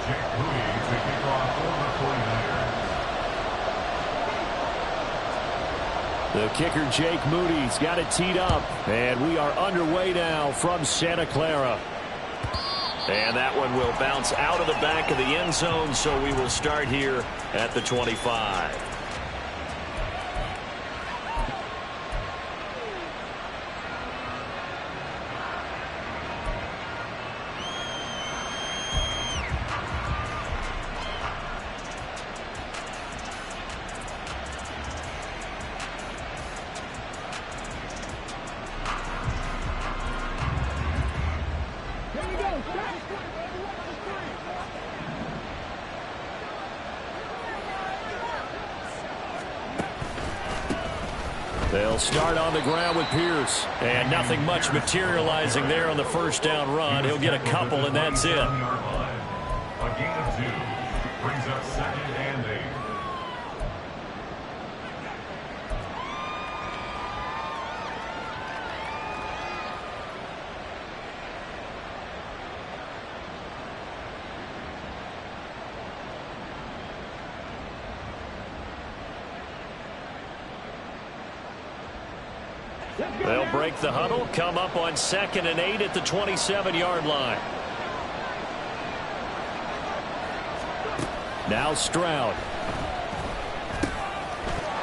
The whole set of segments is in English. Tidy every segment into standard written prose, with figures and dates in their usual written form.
Jake Moody to kick off for the 49ers. The kicker, Jake Moody's got it teed up. And we are underway now from Santa Clara. And that one will bounce out of the back of the end zone, so we will start here at the 25. They'll start on the ground with Pierce. And nothing much materializing there on the first down run. He'll get a couple, and that's it. A gain of 2 brings up 2nd and 8. They'll break the huddle, come up on 2nd and 8 at the 27-yard line. Now Stroud.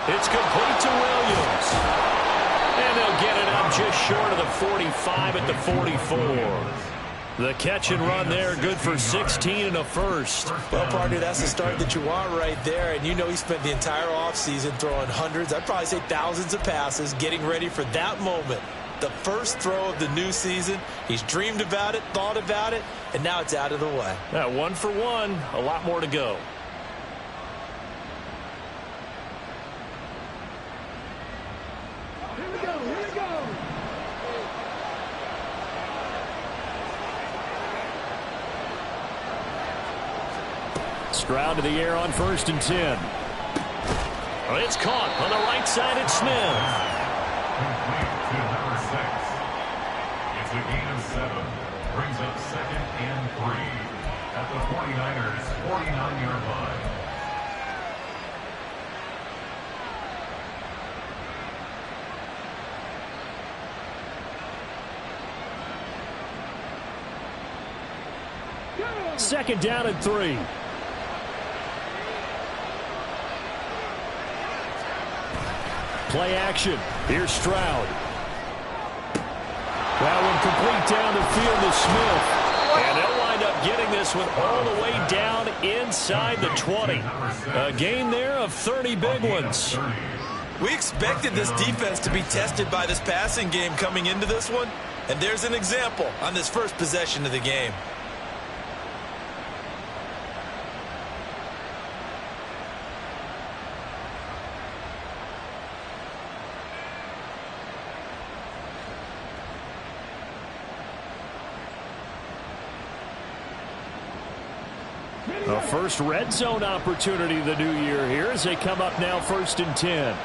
It's complete to Williams. And they'll get it up just short of the 45 at the 44. The catch and run there, good for 16 and a first. Well, partner, that's the start that you want right there. And you know he spent the entire offseason throwing hundreds, I'd probably say thousands of passes, getting ready for that moment. The first throw of the new season. He's dreamed about it, thought about it, and now it's out of the way. Now, 1 for 1, a lot more to go. Stroud to the air on 1st and 10. It's caught on the right side at Smith. Complete to number 6. It's a gain of 7. Brings up 2nd and 3 at the 49ers' 49-yard line. Second down and 3. Play action. Here's Stroud. That one complete down the field to Smith. And they'll wind up getting this one all the way down inside the 20. A gain there of 30 big ones. We expected this defense to be tested by this passing game coming into this one. And there's an example on this first possession of the game. The first red zone opportunity of the new year here as they come up now 1st and 10.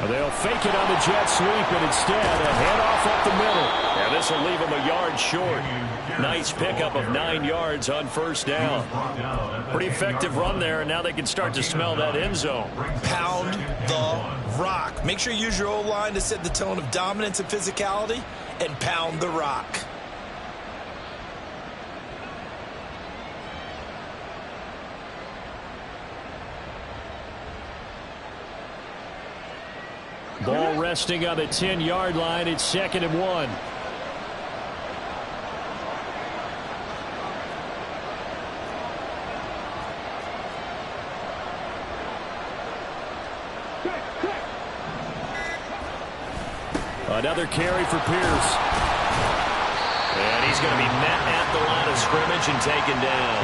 They'll fake it on the jet sweep, and instead a handoff up the middle. And this will leave them a yard short. Nice pickup of 9 yards on 1st down. Pretty effective run there, and now they can start to smell that end zone. Pound the rock. Make sure you use your O-line to set the tone of dominance and physicality, and pound the rock. Ball resting on the 10-yard line. It's 2nd and 1. Another carry for Pierce. And he's going to be met at the line of scrimmage and taken down.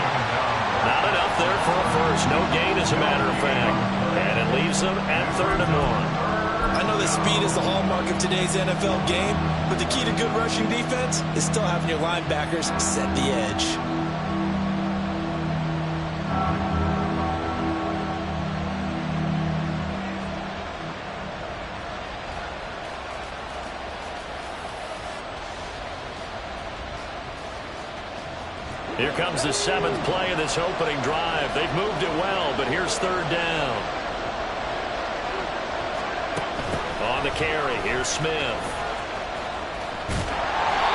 Not enough there for a first. No gain, as a matter of fact. And it leaves them at 3rd and 1. I know that speed is the hallmark of today's NFL game, but the key to good rushing defense is still having your linebackers set the edge. Here comes the 7th play of this opening drive. They've moved it well, but here's 3rd down. On the carry, here's Smith.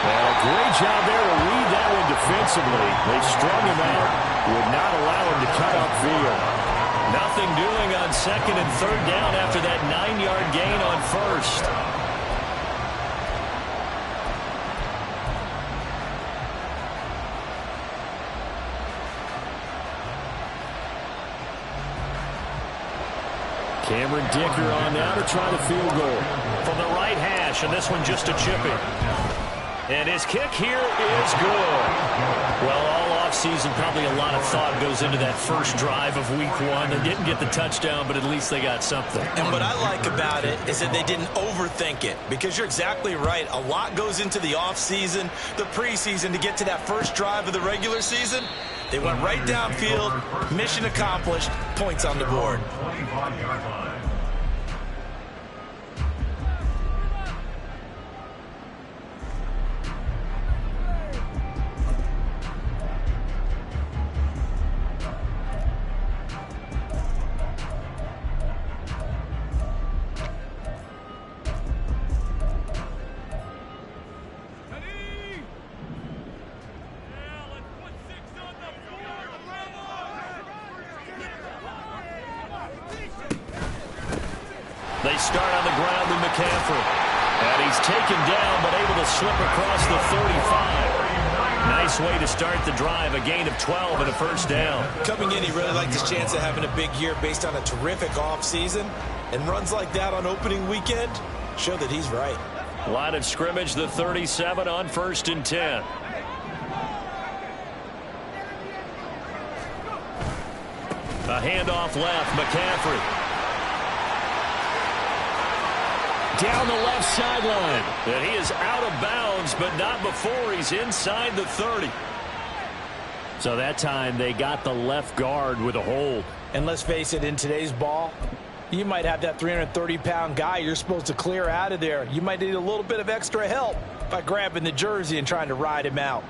And a great job there to read that one defensively. They strung him out, would not allow him to cut upfield. Nothing doing on 2nd and 3rd down after that 9-yard gain on 1st. Cameron Dicker on now to try the field goal. From the right hash, and this one just a chipping. And his kick here is good. Well, all offseason, probably a lot of thought goes into that first drive of week 1. They didn't get the touchdown, but at least they got something. And what I like about it is that they didn't overthink it, because you're exactly right. A lot goes into the offseason, the preseason, to get to that first drive of the regular season. They went right downfield, mission accomplished, points on the board. 25-yard line. They start on the ground with McCaffrey. And he's taken down, but able to slip across the 35. Nice way to start the drive. A gain of 12 and a 1st down. Coming in, he really liked his chance of having a big year based on a terrific offseason. And runs like that on opening weekend show that he's right. Line of scrimmage, the 37 on 1st and 10. A handoff left, McCaffrey. Down the left sideline. And he is out of bounds, but not before he's inside the 30. So that time they got the left guard with a hold. And let's face it, in today's ball, you might have that 330-pound guy you're supposed to clear out of there. You might need a little bit of extra help by grabbing the jersey and trying to ride him out.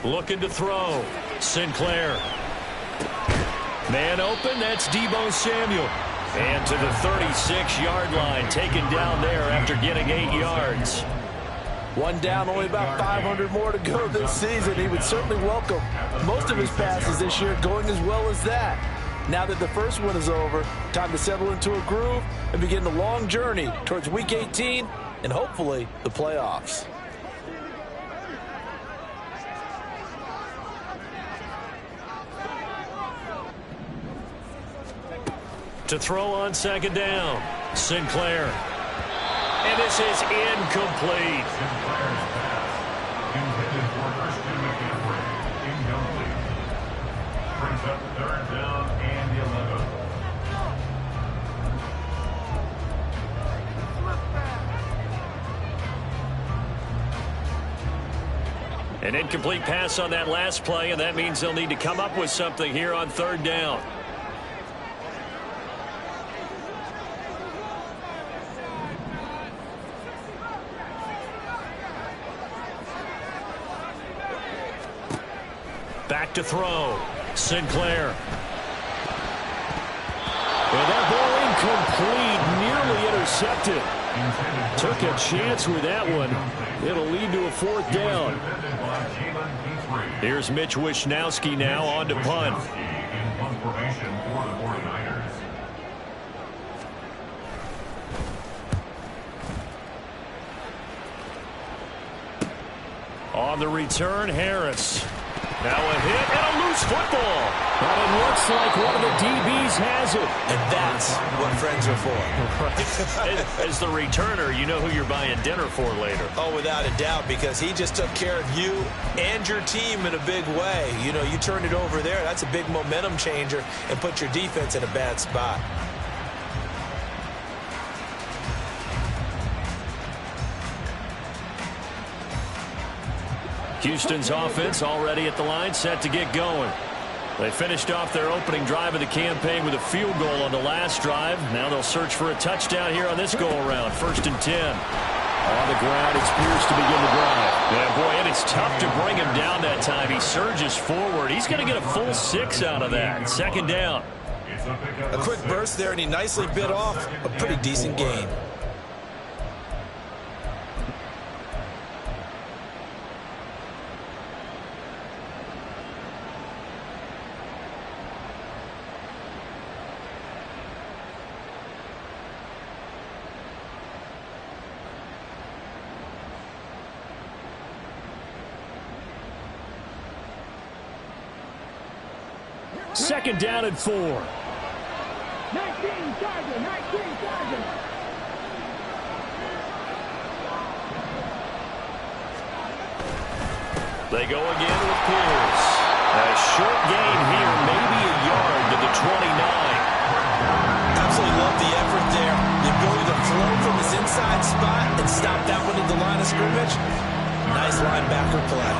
Looking to throw. Sinclair. Man open, that's Deebo Samuel. And to the 36-yard line, taken down there after getting 8 yards. One down, only about 500 more to go this season. He would certainly welcome most of his passes this year going as well as that. Now that the first one is over, time to settle into a groove and begin the long journey towards Week 18 and hopefully the playoffs. To throw on 2nd down, Sinclair. And this is incomplete. Sinclair's pass intended for Christian McCaffrey. Incomplete. Brings up 3rd down and 11. An incomplete pass on that last play, and that means they'll need to come up with something here on 3rd down. Back to throw. Sinclair. And that ball incomplete, nearly intercepted. Took a chance with that one. It'll lead to a 4th down. Here's Mitch Wishnowsky now on to punt. In punt formation for the 49ers. On the return, Harris. Now a hit and a loose football. But it looks like one of the DBs has it. And that's what friends are for. As the returner, you know who you're buying dinner for later. Oh, without a doubt, because he just took care of you and your team in a big way. You know, you turned it over there. That's a big momentum changer and put your defense in a bad spot. Houston's offense already at the line, set to get going. They finished off their opening drive of the campaign with a field goal on the last drive. Now they'll search for a touchdown here on this go-around. 1st and 10. On the ground, it's Pierce to begin the drive. Yeah, boy, and it's tough to bring him down that time. He surges forward. He's going to get a full 6 out of that. 2nd down. A quick burst there, and he nicely bit off a pretty decent gain. Second down and 4. 19 Chargers, 19 Chargers. They go again with Pierce. A short gain here, maybe a yard to the 29. Absolutely love the effort there. The ability to throw from his inside spot and stop that one at the line of scrimmage. Nice linebacker play.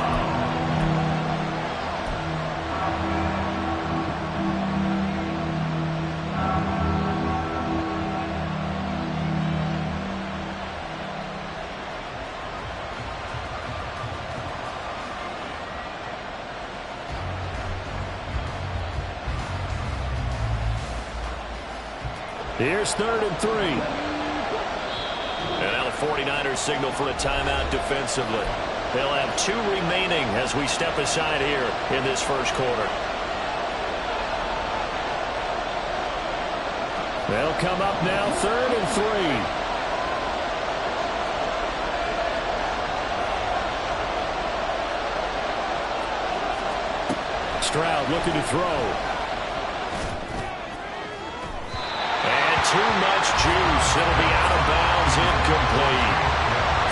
Here's 3rd and 3. And now the 49ers signal for a timeout defensively. They'll have 2 remaining as we step aside here in this first quarter. They'll come up now 3rd and 3. Stroud looking to throw. Too much juice. It'll be out of bounds, incomplete.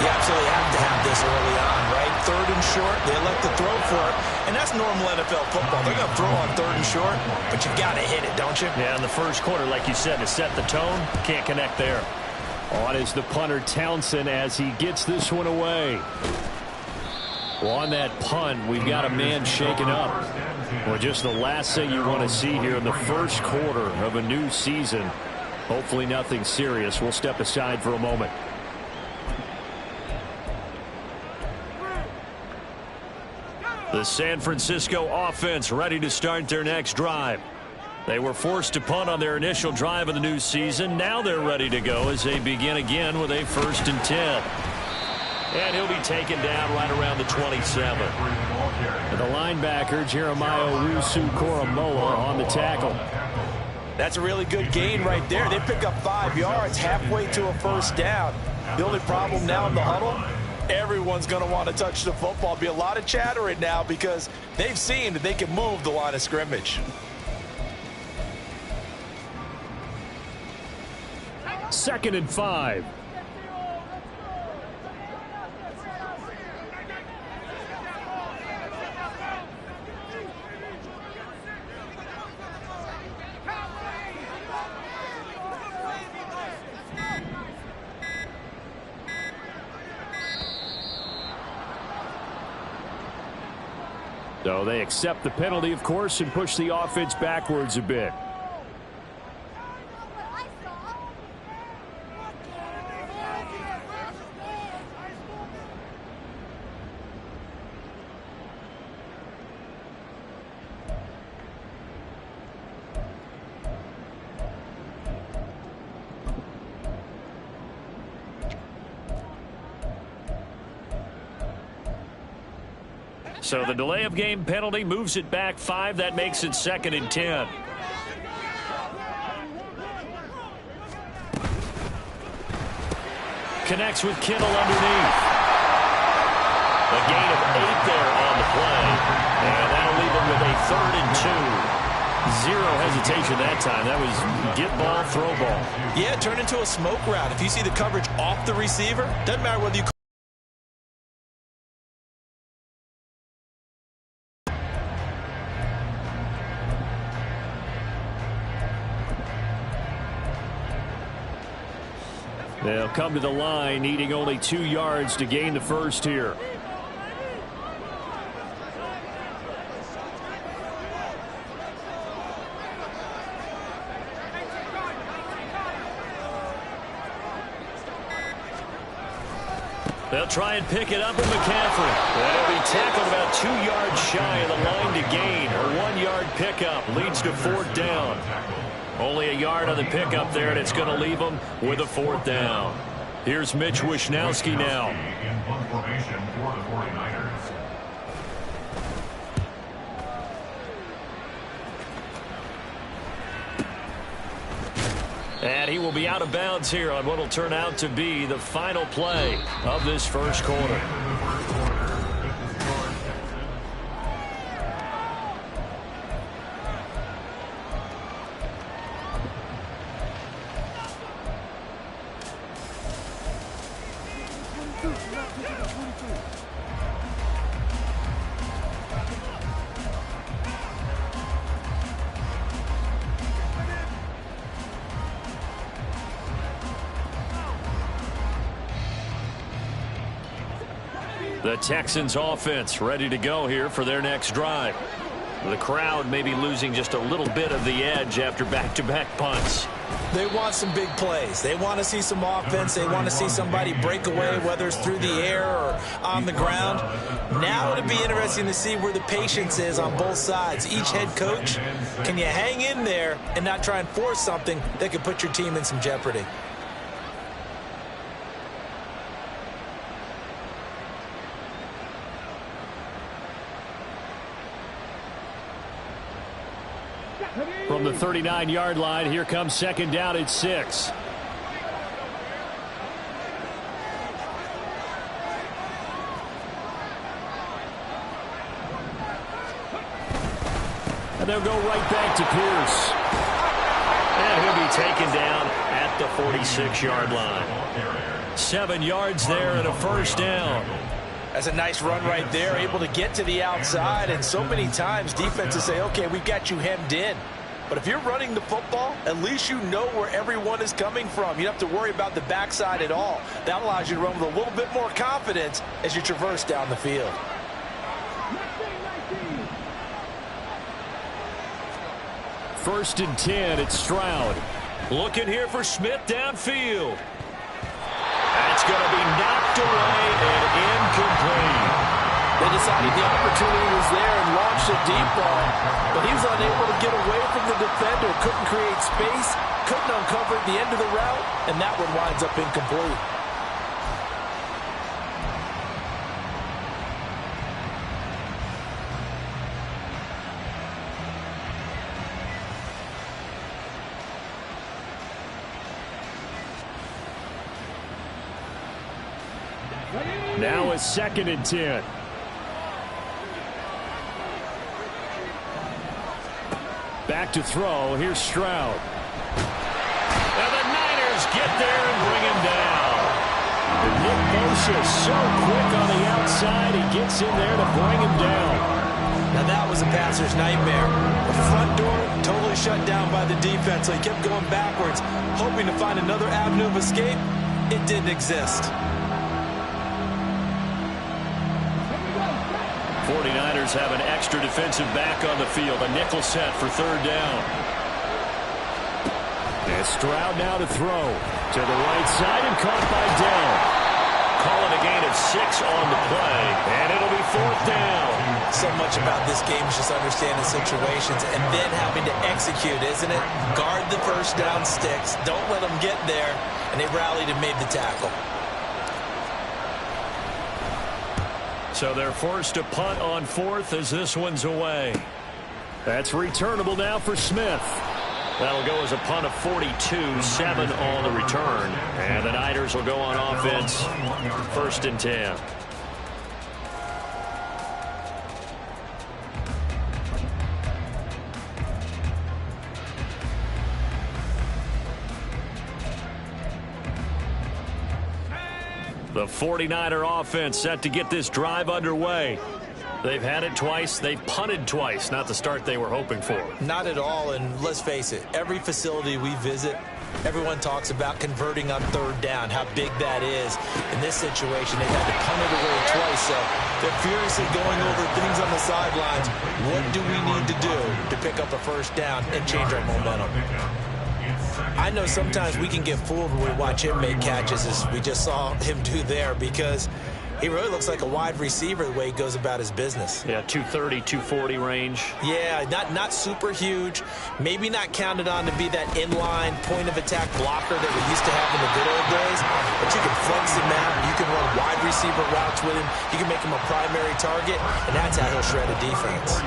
You absolutely have to have this early on, right? 3rd and short, they elect to throw for it. And that's normal NFL football. They're going to throw on 3rd and short, but you got to hit it, don't you? Yeah, in the first quarter, like you said, to set the tone, can't connect there. On is the punter Townsend as he gets this one away. Well, on that punt, we've got a man shaken up. Well, just the last thing you want to see here in the first quarter of a new season. Hopefully nothing serious. We'll step aside for a moment. The San Francisco offense ready to start their next drive. They were forced to punt on their initial drive of the new season. Now they're ready to go as they begin again with a 1st and 10. And he'll be taken down right around the 27. And the linebacker, Jeremiah Owusu-Koramoah, on the tackle. That's a really good gain right there. They pick up 5 yards halfway to a 1st down. The only problem now in the huddle, everyone's going to want to touch the football. Be a lot of chattering now because they've seen that they can move the line of scrimmage. 2nd and 5. So they accept the penalty, of course, and push the offense backwards a bit. So the delay of game penalty moves it back 5. That makes it 2nd and 10. Connects with Kittle underneath. A gain of 8 there on the play. And that 3rd and 2. Zero hesitation that time. That was get ball, throw ball. Yeah, it turned into a smoke route. If you see the coverage off the receiver, doesn't matter whether you They'll come to the line, needing only 2 yards to gain the first here. They'll try and pick it up with McCaffrey. That'll be tackled about 2 yards shy of the line to gain. A 1-yard pickup leads to 4th down. Only a yard on the pickup there, and it's going to leave them with a 4th down. Here's Mitch Wishnowsky now. In punt formation for the 49ers. And he will be out of bounds here on what will turn out to be the final play of this first quarter. The Texans offense ready to go here for their next drive. The crowd may be losing just a little bit of the edge after back-to-back punts. They want some big plays. They want to see some offense. They want to see somebody break away, whether it's through the air or on the ground. Now it'll be interesting to see where the patience is on both sides. Each head coach, can you hang in there and not try and force something that could put your team in some jeopardy? From the 39-yard line, here comes 2nd down at 6. And they'll go right back to Pierce. And he'll be taken down at the 46-yard line. 7 yards there and a 1st down. That's a nice run right there, able to get to the outside. And so many times defenses say, okay, we've got you hemmed in. But if you're running the football, at least you know where everyone is coming from. You don't have to worry about the backside at all. That allows you to run with a little bit more confidence as you traverse down the field. First and 10, it's Stroud. Looking here for Smith downfield. That's going to be knocked away and incomplete. They decided the opportunity was there and launched a deep ball, but he was unable to get away from the defender, couldn't create space, couldn't uncover the end of the route, and that one winds up incomplete. Now it's 2nd and 10. Back to throw. Here's Stroud. And the Niners get there and bring him down. Nick Bosa so quick on the outside. He gets in there to bring him down. Now that was a passer's nightmare. The front door totally shut down by the defense, so he kept going backwards, hoping to find another avenue of escape. It didn't exist. 49ers have an extra defensive back on the field. A nickel set for 3rd down. And Stroud now to throw. To the right side and caught by Dell. Call it a gain of 6 on the play, and it'll be 4th down. So much about this game is just understanding situations and then having to execute, isn't it? Guard the first down sticks. Don't let them get there. And they rallied and made the tackle. So they're forced to punt on 4th as this one's away. That's returnable now for Smith. That'll go as a punt of 42, 7 on the return. And the Niners will go on offense, 1st and 10. The 49er offense set to get this drive underway. They've had it twice. They've punted twice. Not the start they were hoping for. Not at all, and let's face it, every facility we visit, everyone talks about converting on third down, how big that is. In this situation, they've had to punt it away twice, so they're furiously going over things on the sidelines. What do we need to do to pick up a first down and change our momentum? I know sometimes we can get fooled when we watch him make catches, as we just saw him do there, because he really looks like a wide receiver the way he goes about his business. Yeah, 230, 240 range. Yeah, not super huge. Maybe not counted on to be that inline point-of-attack blocker that we used to have in the good old days. But you can flex him out. You can run wide receiver routes with him. You can make him a primary target, and that's how he'll shred a defense.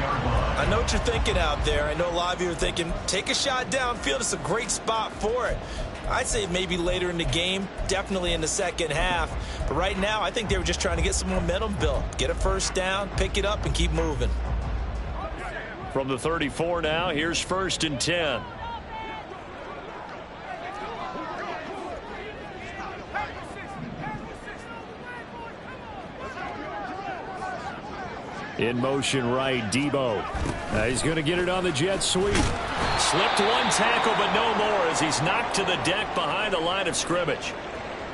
I know what you're thinking out there. I know a lot of you are thinking, take a shot downfield. It's a great spot for it. I'd say maybe later in the game, definitely in the second half. But right now, I think they were just trying to get some momentum built. Get a first down, pick it up, and keep moving. From the 34 now, here's 1st and 10. In motion right, Debo. He's going to get it on the jet sweep. Slipped one tackle, but no more as he's knocked to the deck behind the line of scrimmage.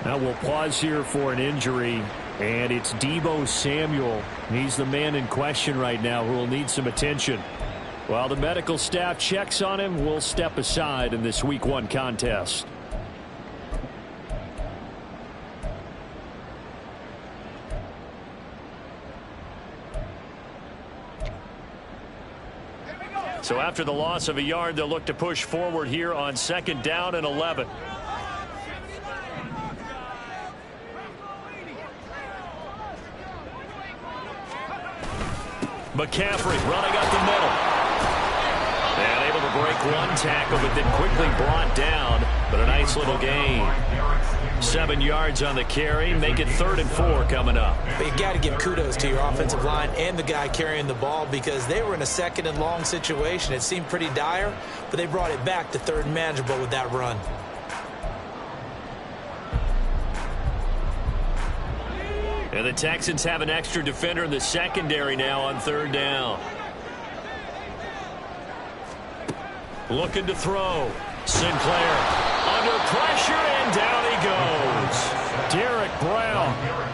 Now we'll pause here for an injury, and it's Debo Samuel. He's the man in question right now who will need some attention. While the medical staff checks on him, we'll step aside in this Week 1 contest. So after the loss of a yard, they'll look to push forward here on 2nd down and 11. McCaffrey running up the middle. And able to break one tackle, but then quickly brought down. But a nice little gain. 7 yards on the carry. Make it 3rd and 4 coming up. But you got to give kudos to your offensive line and the guy carrying the ball, because they were in a 2nd and long situation. It seemed pretty dire, but they brought it back to 3rd and manageable with that run. And the Texans have an extra defender in the secondary now on 3rd down. Looking to throw. Sinclair under pressure, and down he goes. Derek Brown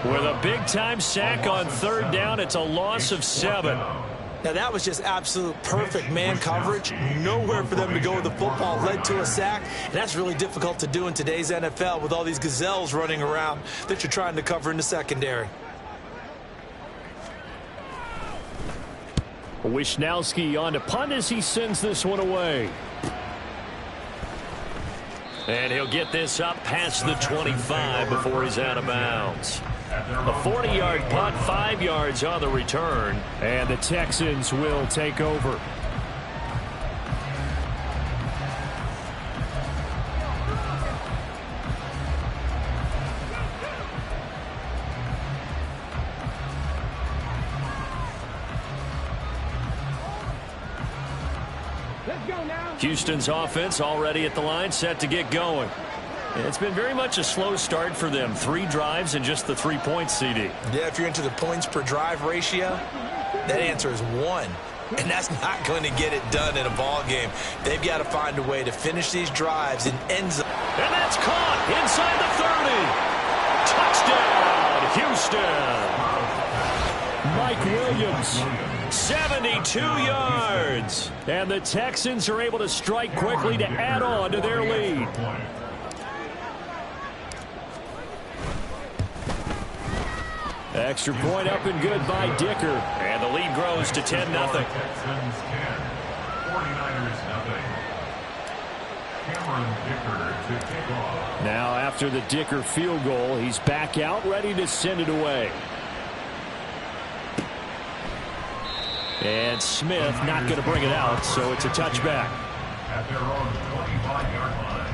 with a big-time sack on 3rd down. It's a loss of 7. Now, that was just absolute perfect man coverage. Nowhere for them to go with the football. Led to a sack, and that's really difficult to do in today's NFL with all these gazelles running around that you're trying to cover in the secondary. Wisnowski on to punt as he sends this one away. And he'll get this up past the 25 before he's out of bounds. A 40-yard punt, 5 yards on the return. And the Texans will take over. Houston's offense already at the line, set to get going. It's been very much a slow start for them. 3 drives and just the 3 points, CD. Yeah, if you're into the points per drive ratio, that answer is 1. And that's not going to get it done in a ball game. They've got to find a way to finish these drives in end zone. And that's caught inside the 30. Touchdown, Houston. Mike Williams. 72 yards. And the Texans are able to strike quickly to add on to their lead. Extra point up and good by Dicker. And the lead grows to 10-0. Texans 10, 49ers 0. Cameron Dicker to kick off. Now after the Dicker field goal, he's back out, ready to send it away. And Smith not going to bring it out, so it's a touchback. At their own 25-yard line.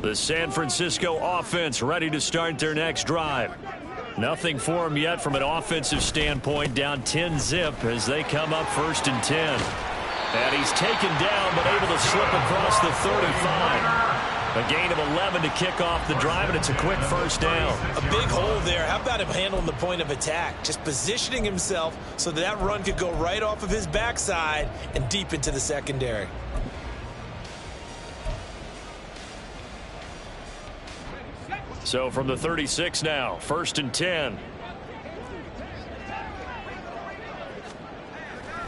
The San Francisco offense ready to start their next drive. Nothing for them yet from an offensive standpoint, down 10-zip as they come up 1st and 10. And he's taken down but able to slip across the 35. A gain of 11 to kick off the drive, and it's a quick 1st down. A big hole there. How about him handling the point of attack? Just positioning himself so that run could go right off of his backside and deep into the secondary. So from the 36 now, 1st and 10.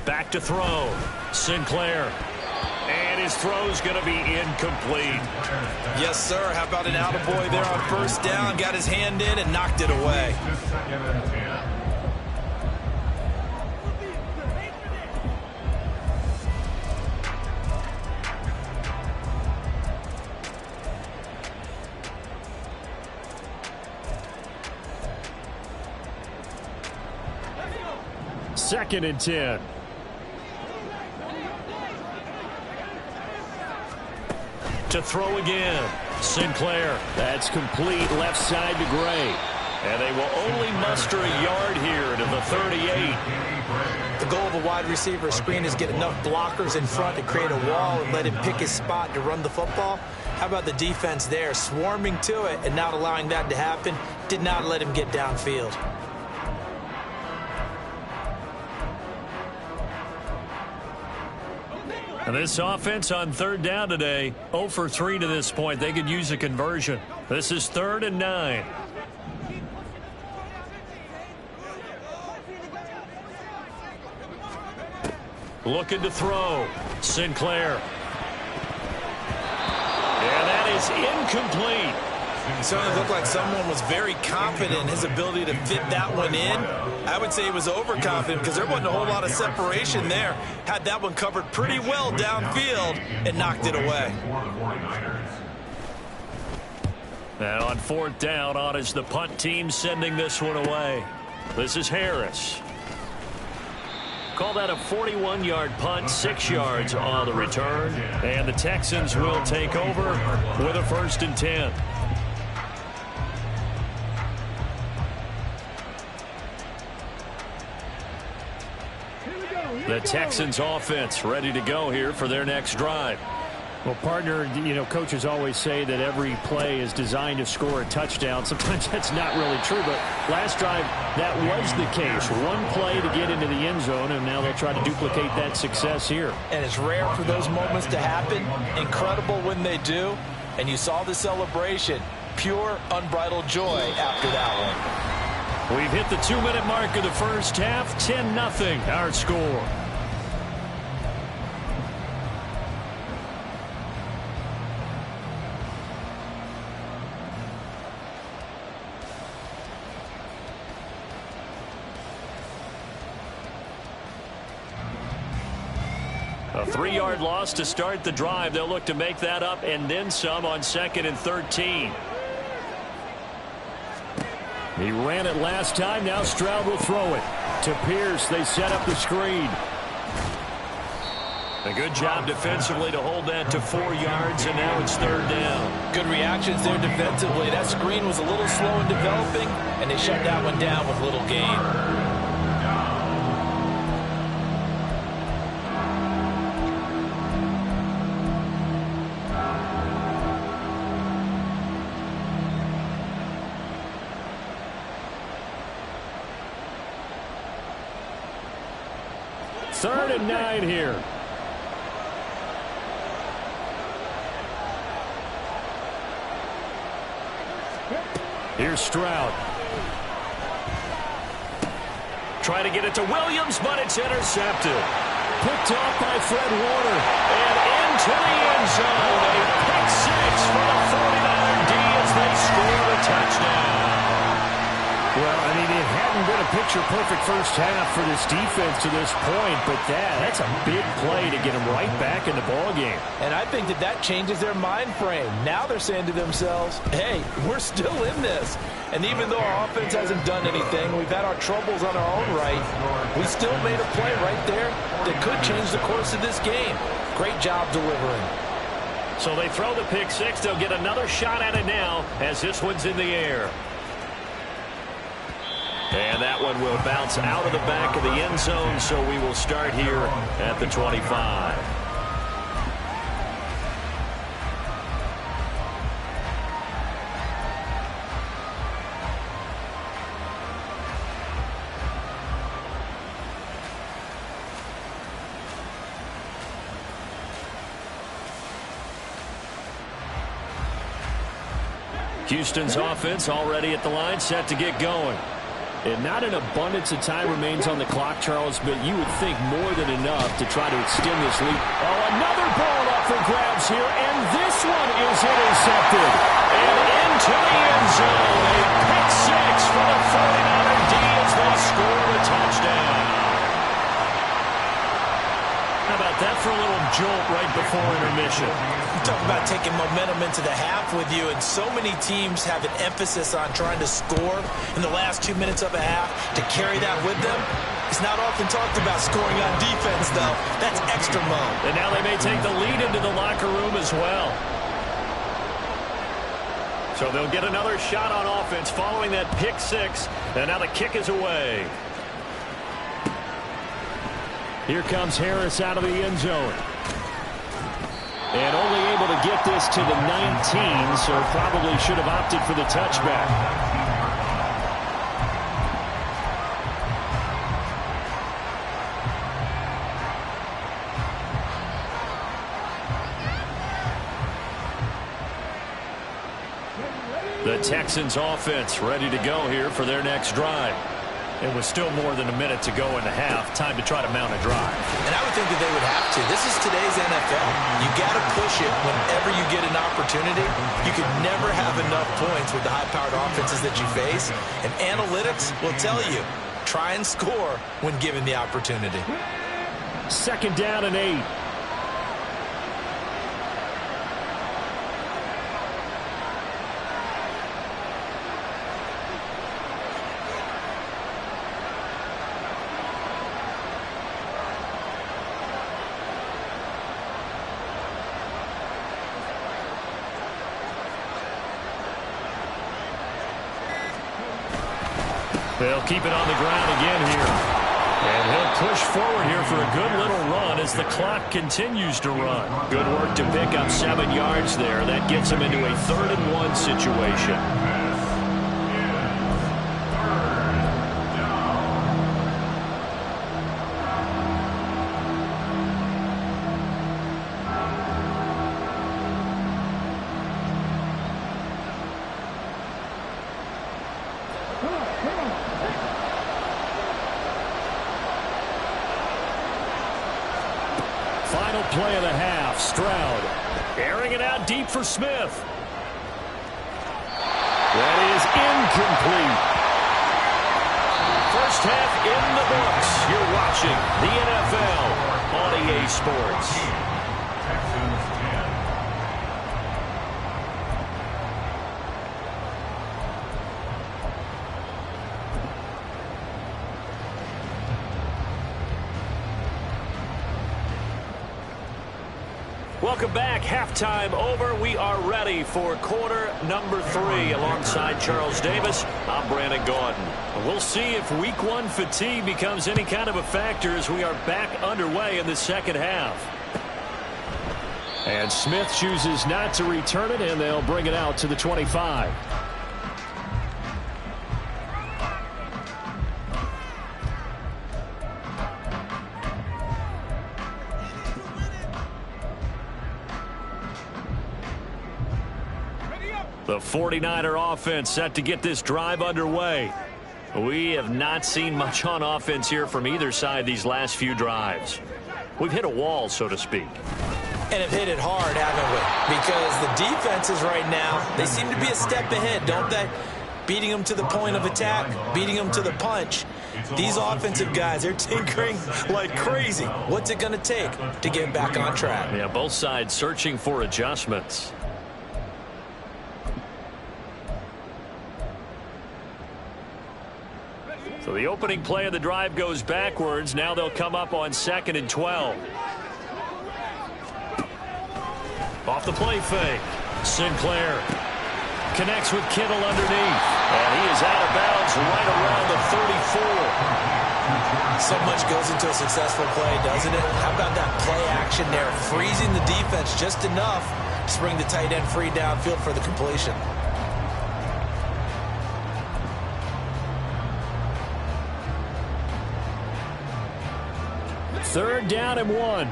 Back to throw. Sinclair. And his throw's going to be incomplete. Yes, sir. How about an attaboy there on 1st down? Got his hand in and knocked it away. Second and 10. To throw again. Sinclair. That's complete left side to Gray. And they will only muster a yard here to the 38. The goal of a wide receiver screen is get enough blockers in front to create a wall and let him pick his spot to run the football. How about the defense there, swarming to it and not allowing that to happen? Did not let him get downfield. And this offense on 3rd down today, 0 for 3 to this point. They could use a conversion. This is 3rd and 9. Looking to throw. Sinclair. And that is incomplete. It certainly looked like someone was very confident in his ability to fit that one in. I would say he was overconfident because there wasn't a whole lot of separation there. Had that one covered pretty well downfield and knocked it away. Now on 4th down, on is the punt team sending this one away. This is Harris. Call that a 41-yard punt, 6 yards on the return. And the Texans will take over with a 1st and 10. The Texans offense ready to go here for their next drive. Well, partner, you know, coaches always say that every play is designed to score a touchdown. Sometimes that's not really true, but last drive, that was the case. One play to get into the end zone, and now they'll try to duplicate that success here. And it's rare for those moments to happen. Incredible when they do. And you saw the celebration. Pure, unbridled joy after that one. We've hit the 2-minute mark of the 1st half. 10-0 our score. A 3-yard loss to start the drive. They'll look to make that up and then some on 2nd and 13. He ran it last time. Now Stroud will throw it to Pierce. They set up the screen. A good job defensively to hold that to 4 yards, and now it's 3rd down. Good reactions there defensively. That screen was a little slow in developing, and they shut that one down with little gain. Third and 9 here. Here's Stroud. Try to get it to Williams, but it's intercepted. Picked off by Fred Warner. And into the end zone. A pick 6 for the 49er D as they score a touchdown. Well, I mean, it hadn't been a picture-perfect first half for this defense to this point, but that's a big play to get them right back in the ballgame. And I think that changes their mind frame. Now they're saying to themselves, hey, we're still in this. And even though our offense hasn't done anything, we've had our troubles on our own right, we still made a play right there that could change the course of this game. Great job delivering. So they throw the pick six. They'll get another shot at it now as this one's in the air. And that one will bounce out of the back of the end zone, so we will start here at the 25. Houston's offense already at the line, set to get going. And not an abundance of time remains on the clock, Charles, but you would think more than enough to try to extend this lead. Oh, another ball up for grabs here, and this one is intercepted. And into the end zone, a pick six for the 49er D as they score a touchdown. How about that for a little jolt right before intermission? Talk about taking momentum into the half with you, and so many teams have an emphasis on trying to score in the last 2 minutes of a half to carry that with them. It's not often talked about scoring on defense, though. That's extra mo. And now they may take the lead into the locker room as well. So they'll get another shot on offense following that pick six, and now the kick is away. Here comes Harris out of the end zone. And only able to get this to the 19, so probably should have opted for the touchback. The Texans offense ready to go here for their next drive. It was still more than a minute to go in the half. Time to try to mount a drive. And I would think that they would have to. This is today's NFL. You got to push it whenever you get an opportunity. You could never have enough points with the high-powered offenses that you face. And analytics will tell you, try and score when given the opportunity. 2nd down and 8. They'll keep it on the ground again here. And he'll push forward here for a good little run as the clock continues to run. Good work to pick up 7 yards there. That gets him into a 3rd and 1 situation. Final play of the half. Stroud airing it out deep for Smith. That is incomplete. First half in the books. You're watching the NFL on EA Sports. Texans 10. Welcome back. Halftime over. We are ready for quarter number 3. Alongside Charles Davis, I'm Brandon Gaudin. We'll see if week 1 fatigue becomes any kind of a factor as we are back underway in the second half. And Smith chooses not to return it, and they'll bring it out to the 25. The 49er offense set to get this drive underway. We have not seen much on offense here from either side these last few drives. We've hit a wall, so to speak. And have hit it hard, haven't we? Because the defenses right now, they seem to be a step ahead, don't they? Beating them to the point of attack, beating them to the punch. These offensive guys, they're tinkering like crazy. What's it going to take to get back on track? Yeah, both sides searching for adjustments. So the opening play of the drive goes backwards. Now they'll come up on 2nd and 12. Off the play fake. Sinclair connects with Kittle underneath. And he is out of bounds right around the 34. So much goes into a successful play, doesn't it? How about that play action there? Freezing the defense just enough to bring the tight end free downfield for the completion. Third down and 1.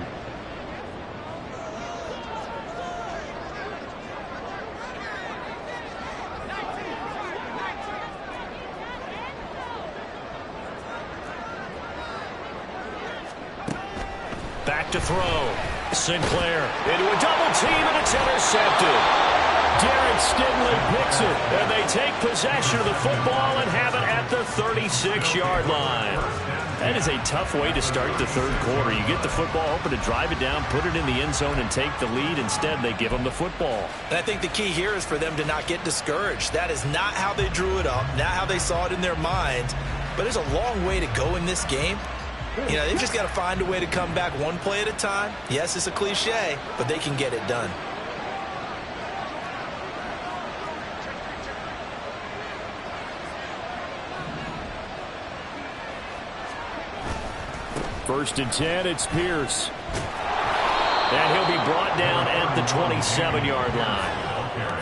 Back to throw. Sinclair into a double team, and it's intercepted. Derek Stingley picks it. And they take possession of the football and have it at the 36-yard line. That is a tough way to start the third quarter. You get the football, hoping to drive it down, put it in the end zone, and take the lead. Instead, they give them the football. And I think the key here is for them to not get discouraged. That is not how they drew it up, not how they saw it in their mind. But there's a long way to go in this game. You know, they've just got to find a way to come back one play at a time. Yes, it's a cliche, but they can get it done. First and 10, it's Pierce. And he'll be brought down at the 27-yard line.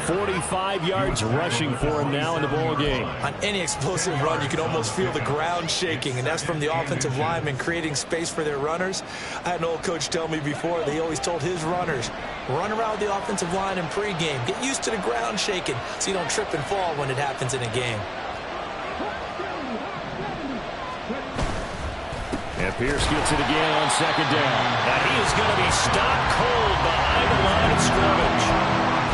45 yards rushing for him now in the ball game. On any explosive run, you can almost feel the ground shaking, and that's from the offensive linemen creating space for their runners. I had an old coach tell me before, they always told his runners, run around the offensive line in pregame. Get used to the ground shaking so you don't trip and fall when it happens in a game. And Pierce gets it again on second down. And he is going to be stopped cold behind the line of scrimmage.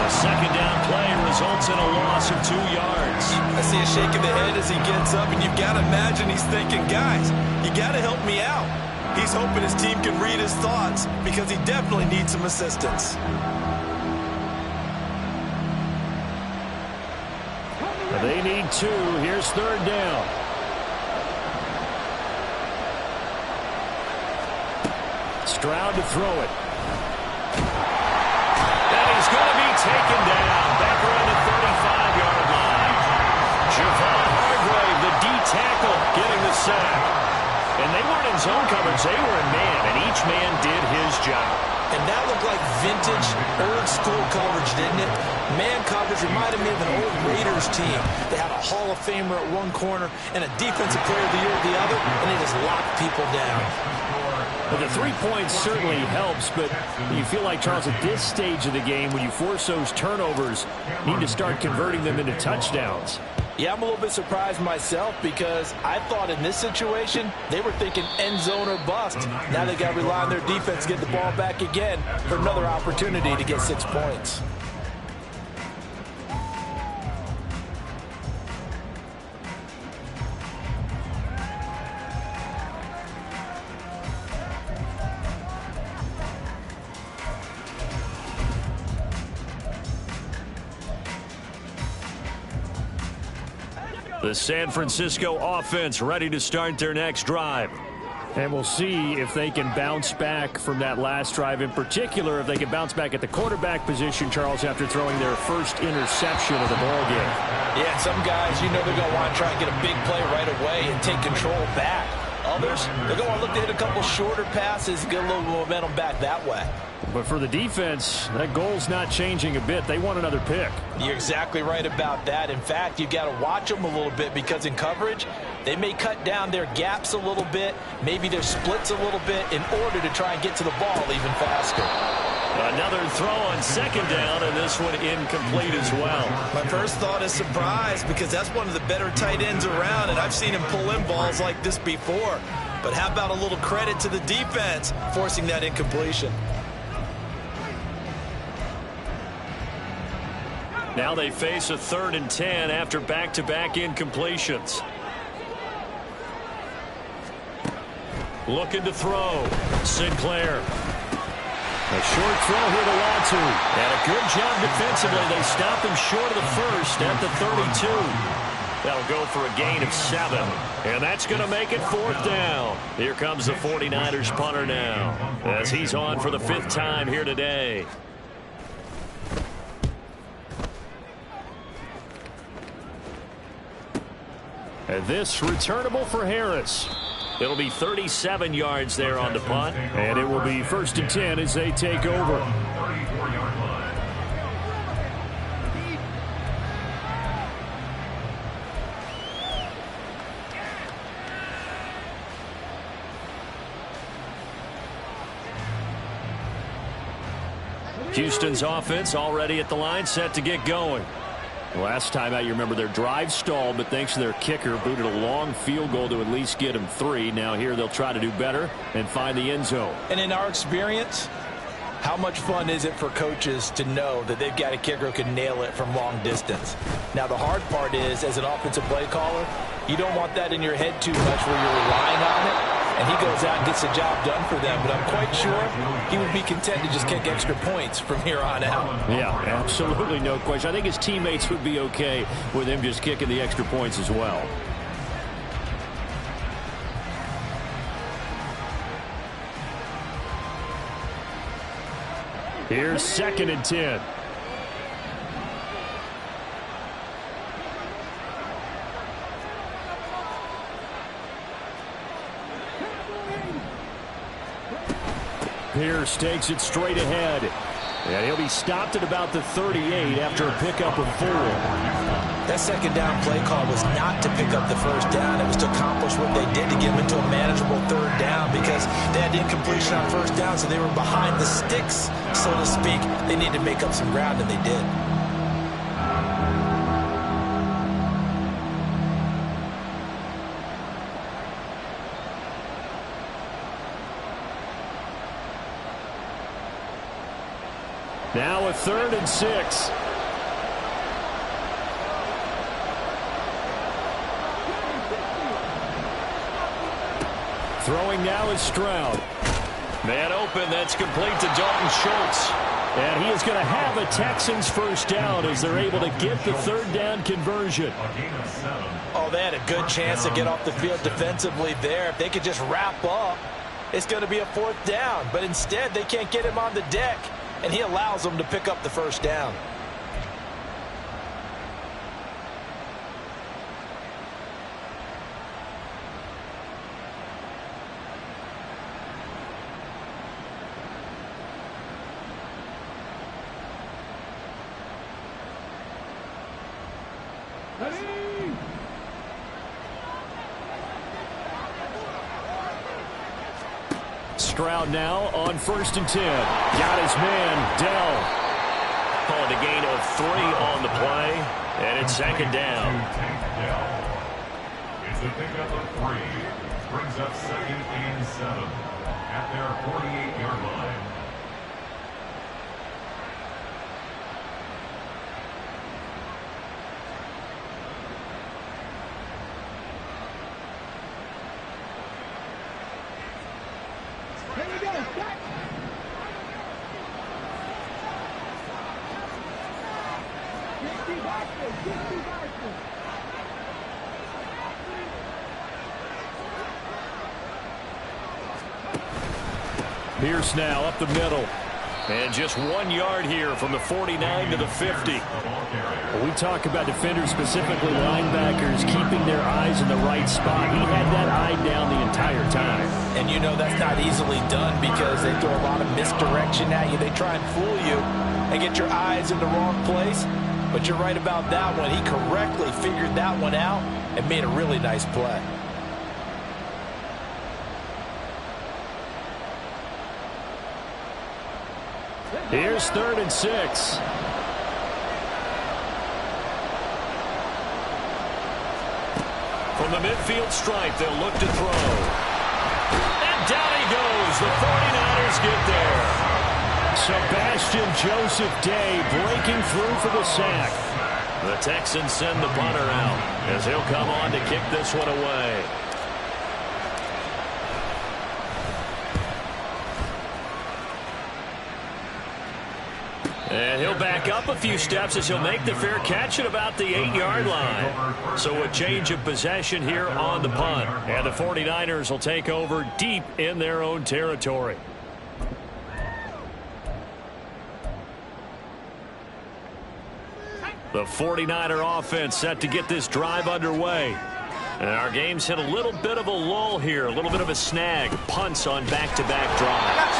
A second down play results in a loss of 2 yards. I see a shake of the head as he gets up, and you've got to imagine he's thinking, guys, you got to help me out. He's hoping his team can read his thoughts because he definitely needs some assistance. They need 2. Here's third down. Stroud to throw it. And he's going to be taken down back around the 35-yard line. Javon Hargrave, the D tackle, getting the sack. And they weren't in zone coverage. They were in man, and each man did his job. And that looked like vintage, old-school coverage, didn't it? Man coverage reminded me of an old Raiders team. They had a Hall of Famer at one corner and a Defensive Player of the Year at the other, and they just locked people down. Well, the 3 points certainly helps, but you feel like, Charles, at this stage of the game, when you force those turnovers, you need to start converting them into touchdowns. Yeah, I'm a little bit surprised myself because I thought in this situation, they were thinking end zone or bust. Now they got to rely on their defense to get the ball back again for another opportunity to get 6 points. The San Francisco offense ready to start their next drive. And we'll see if they can bounce back from that last drive. In particular, if they can bounce back at the quarterback position, Charles, after throwing their first interception of the ball game. Yeah, some guys, you know they're going to want to try and get a big play right away and take control back. Others, they're going to look to hit a couple shorter passes and get a little momentum back that way. But for the defense, that goal's not changing a bit. They want another pick. You're exactly right about that. In fact, you've got to watch them a little bit because in coverage, they may cut down their gaps a little bit, maybe their splits a little bit in order to try and get to the ball even faster. Another throw on second down, and this one incomplete as well. My first thought is surprise because that's one of the better tight ends around, and I've seen him pull in balls like this before. But how about a little credit to the defense forcing that incompletion? Now they face a 3rd and 10 after back-to-back incompletions. Looking to throw. Sinclair. A short throw here to Latu. And a good job defensively. They stop him short of the first at the 32. That'll go for a gain of 7. And that's going to make it 4th down. Here comes the 49ers punter now as he's on for the 5th time here today. And this returnable for Harris. It'll be 37 yards there on the punt. And it will be 1st and 10 as they take over. 34-yard line. Houston's offense already at the line, set to get going. Last time out, you remember their drive stalled, but thanks to their kicker, booted a long field goal to at least get them 3. Now here they'll try to do better and find the end zone. And in our experience, how much fun is it for coaches to know that they've got a kicker who can nail it from long distance? Now, the hard part is, as an offensive play caller, you don't want that in your head too much where you're relying on it. And he goes out and gets the job done for them. But I'm quite sure he would be content to just kick extra points from here on out. Yeah, absolutely no question. I think his teammates would be okay with him just kicking the extra points as well. Here's 2nd and 10. Pierce takes it straight ahead. And he'll be stopped at about the 38 after a pickup of 4. That 2nd down play call was not to pick up the 1st down. It was to accomplish what they did to get them into a manageable 3rd down because they had incompletion on 1st down, so they were behind the sticks, so to speak. They needed to make up some ground, and they did. Now a 3rd and 6. Throwing now is Stroud. Man open, that's complete to Dalton Schultz. And he is going to have a Texans 1st down as they're able to get the 3rd down conversion. Oh, they had a good chance to get off the field defensively there. If they could just wrap up, it's going to be a 4th down. But instead, they can't get him on the deck. And he allows them to pick up the 1st down. Stroud now on 1st and 10. Got his man, Dell. Calling a gain of 3 on the play, and it's 2nd down. It's a pickup of 3. Brings up 2nd and 7 at their 48-yard line. Pierce now up the middle. And just 1 yard here from the 49 to the 50. When we talk about defenders, specifically linebackers, keeping their eyes in the right spot. He had that eye down the entire time. And you know that's not easily done because they throw a lot of misdirection at you. They try and fool you and get your eyes in the wrong place. But you're right about that one. He correctly figured that one out and made a really nice play. Here's 3rd and 6. From the midfield stripe, they'll look to throw. And down he goes. The 49ers get there. Sebastian Joseph Day breaking through for the sack. The Texans send the punter out as he'll come on to kick this one away. And he'll back up a few steps as he'll make the fair catch at about the 8-yard line. So a change of possession here on the punt. And the 49ers will take over deep in their own territory. The 49er offense set to get this drive underway. And our game's hit a little bit of a lull here, a little bit of a snag. Punts on back-to-back drives.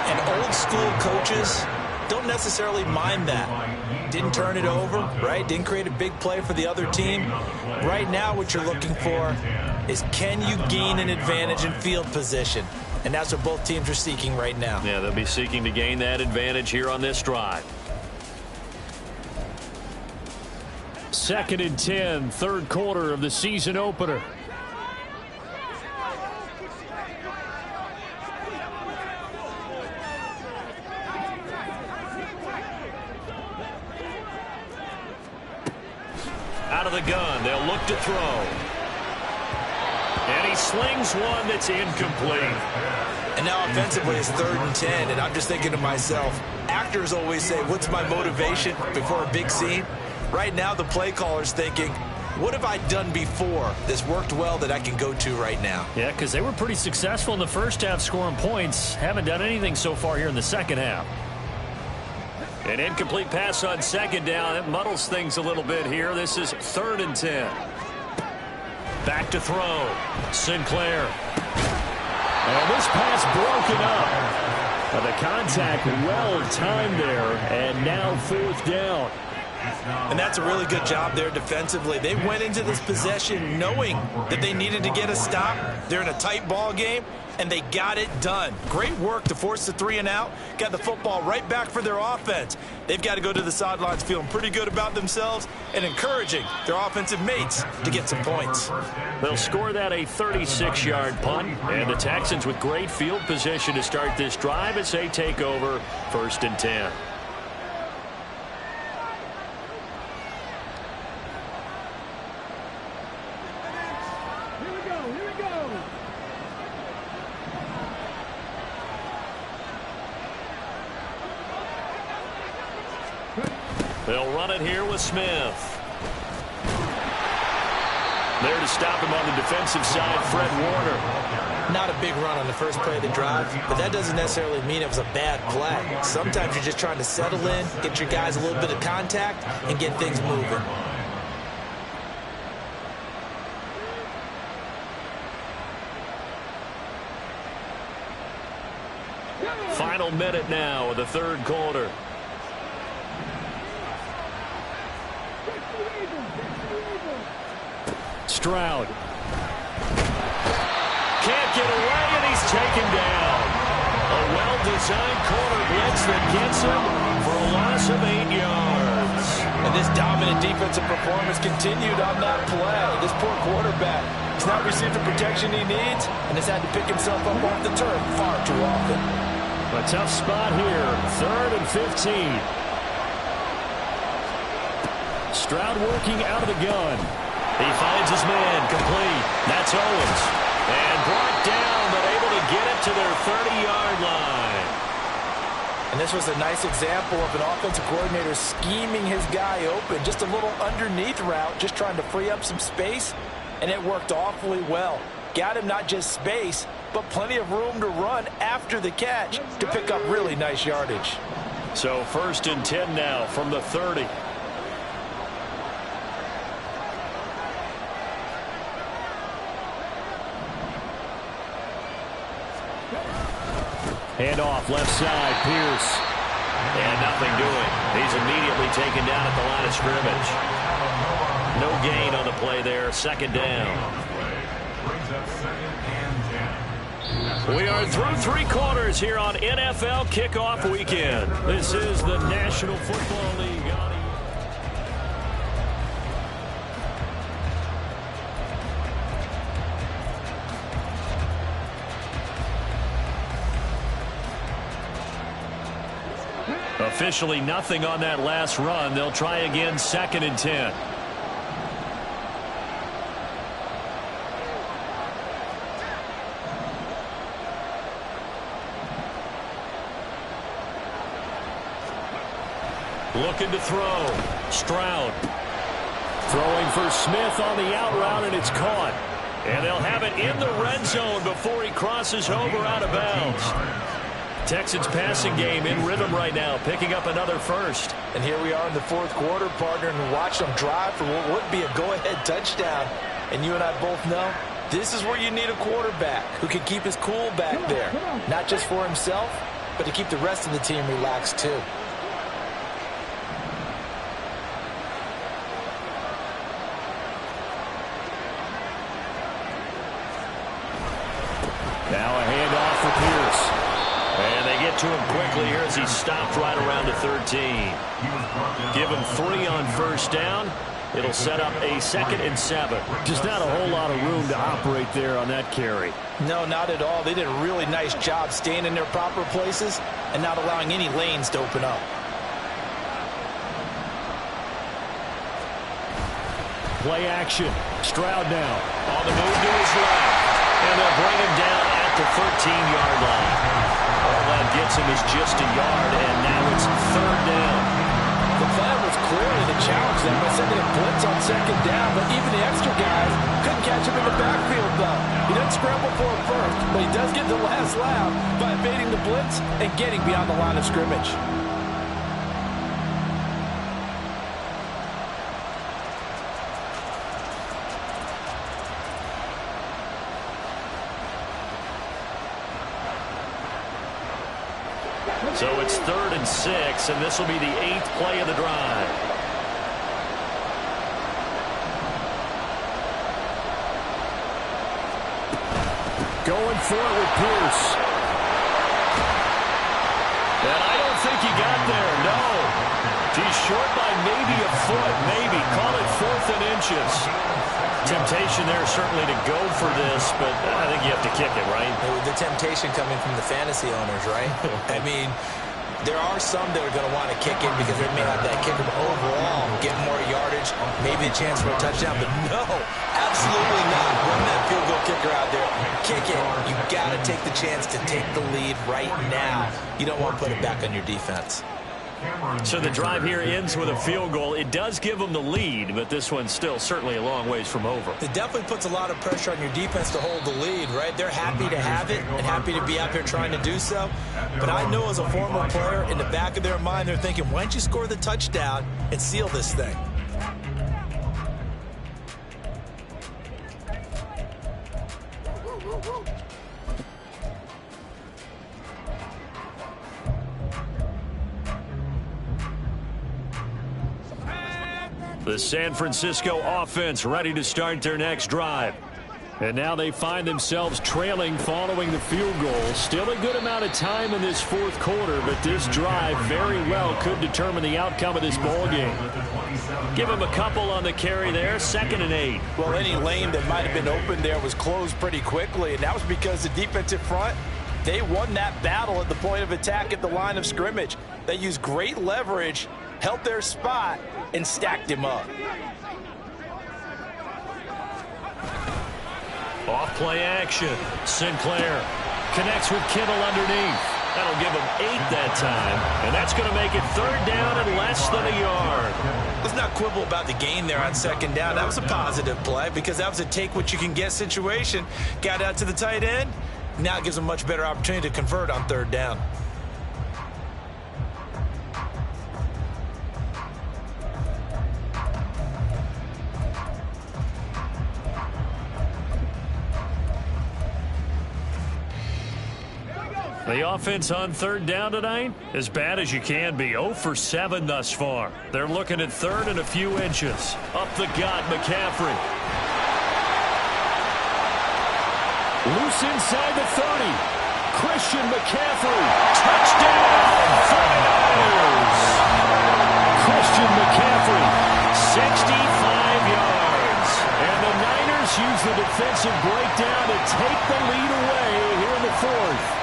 And old-school coaches don't necessarily mind that. Didn't turn it over, right? Didn't create a big play for the other team. Right now what you're looking for is, can you gain an advantage in field position? And that's what both teams are seeking right now. Yeah, they'll be seeking to gain that advantage here on this drive. 2nd and 10, third quarter of the season opener. Out of the gun, they'll look to throw. And he slings one that's incomplete. And now offensively it's 3rd and 10, and I'm just thinking to myself, actors always say, what's my motivation before a big scene? Right now the play caller's thinking, what have I done before that's worked well that I can go to right now? Yeah, because they were pretty successful in the first half scoring points. Haven't done anything so far here in the second half. An incomplete pass on 2nd down. That muddles things a little bit here. This is 3rd and 10. Back to throw. Sinclair. And this pass broken up. The contact well timed there, and now 4th down. And that's a really good job there defensively. They went into this possession knowing that they needed to get a stop. They're in a tight ball game, and they got it done. Great work to force the 3 and out. Got the football right back for their offense. They've got to go to the sidelines feeling pretty good about themselves and encouraging their offensive mates to get some points. They'll score that a 36-yard punt. And the Texans with great field position to start this drive as they take over 1st and 10. They'll run it here with Smith. There to stop him on the defensive side, Fred Warner. Not a big run on the first play of the drive, but that doesn't necessarily mean it was a bad play. Sometimes you're just trying to settle in, get your guys a little bit of contact, and get things moving. Final minute now of the 3rd quarter. Stroud. Can't get away, and he's taken down. A well-designed corner blitz that gets him for a loss of 8 yards. And this dominant defensive performance continued on that play. This poor quarterback has not received the protection he needs and has had to pick himself up off the turf far too often. A tough spot here, 3rd and 15. Stroud working out of the gun. He finds his man, complete. That's Owens. And brought down, but able to get it to their 30-yard line. And this was a nice example of an offensive coordinator scheming his guy open. Just a little underneath route, just trying to free up some space, and it worked awfully well. Got him not just space, but plenty of room to run after the catch to pick up really nice yardage. So 1st and 10 now from the 30. Handoff left side, Pierce. And nothing doing. He's immediately taken down at the line of scrimmage. No gain on the play there. 2nd down. We are through 3 quarters here on NFL Kickoff Weekend. This is the National Football League. Officially nothing on that last run. They'll try again 2nd and 10. Looking to throw. Stroud. Throwing for Smith on the out route, and it's caught. And they'll have it in the red zone before he crosses over out of bounds. Texans passing game in rhythm right now, picking up another first. And here we are in the 4th quarter, partner, and watch them drive for what would be a go-ahead touchdown. And you and I both know this is where you need a quarterback who can keep his cool back there. Not just for himself, but to keep the rest of the team relaxed too. Now a handoff for Pierce. And they get to him quickly here as he stopped right around the 13. Give him 3 on first down. It'll set up a 2nd and 7. Just not a whole lot of room to operate there on that carry. No, not at all. They did a really nice job staying in their proper places and not allowing any lanes to open up. Play action. Stroud now. On the move to his left. And they'll bring him down at the 13-yard line. All that gets him is just a yard, and now it's 3rd down. The plan was clearly to challenge them by sending a blitz on 2nd down, but even the extra guys couldn't catch him in the backfield, though. He doesn't scramble for it first, but he does get the last laugh by evading the blitz and getting beyond the line of scrimmage. So it's 3rd and 6, and this will be the 8th play of the drive. Going for it with Pierce. And I don't think he got there, no. He's short by maybe a foot, maybe. Call it 4th and inches. Temptation there certainly to go for this, but I think you have to kick it, right? The temptation coming from the fantasy owners, right? I mean, there are some that are going to want to kick it because they may have that kicker overall, get more yardage, maybe a chance for a touchdown, but no, absolutely not. Run that field goal kicker out there. Kick it. You got to take the chance to take the lead right now. You don't want to put it back on your defense. So the drive here ends with a field goal. It does give them the lead, but this one's still certainly a long ways from over. It definitely puts a lot of pressure on your defense to hold the lead, right? They're happy to have it and happy to be out there trying to do so. But I know as a former player, in the back of their mind, they're thinking, why don't you score the touchdown and seal this thing? The San Francisco offense ready to start their next drive. And now they find themselves trailing following the field goal. Still a good amount of time in this 4th quarter, but this drive very well could determine the outcome of this ball game. Give him a couple on the carry there, 2nd and 8. Well, any lane that might have been open there was closed pretty quickly, and that was because the defensive front, they won that battle at the point of attack at the line of scrimmage. They used great leverage, held their spot, and stacked him up. Off play action. Sinclair connects with Kittle underneath. That'll give him 8 that time. And that's going to make it 3rd down and less than a yard. Let's not quibble about the gain there on 2nd down. That was a positive play because that was a take-what-you-can-get situation. Got out to the tight end. Now it gives them a much better opportunity to convert on 3rd down. The offense on 3rd down tonight, as bad as you can be. 0 for 7 thus far. They're looking at 3rd and a few inches. Up the gut, McCaffrey. Loose inside the 30. Christian McCaffrey. Touchdown, 49ers. Christian McCaffrey. 65 yards. And the Niners use the defensive breakdown to take the lead away here in the 4th.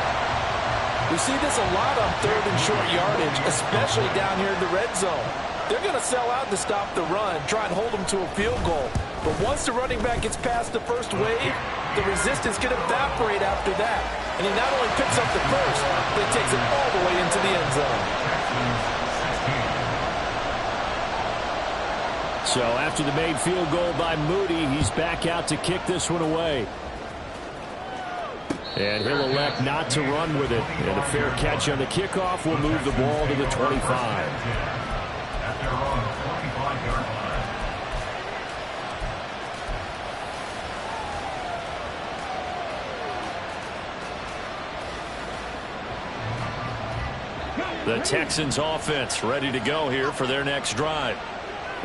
We see this a lot on 3rd and short yardage, especially down here in the red zone. They're going to sell out to stop the run, try and hold them to a field goal. But once the running back gets past the first wave, the resistance can evaporate after that. And he not only picks up the first, but takes it all the way into the end zone. So after the made field goal by Moody, he's back out to kick this one away. And he'll elect not to run with it. And a fair catch on the kickoff will move the ball to the 25. The Texans offense ready to go here for their next drive.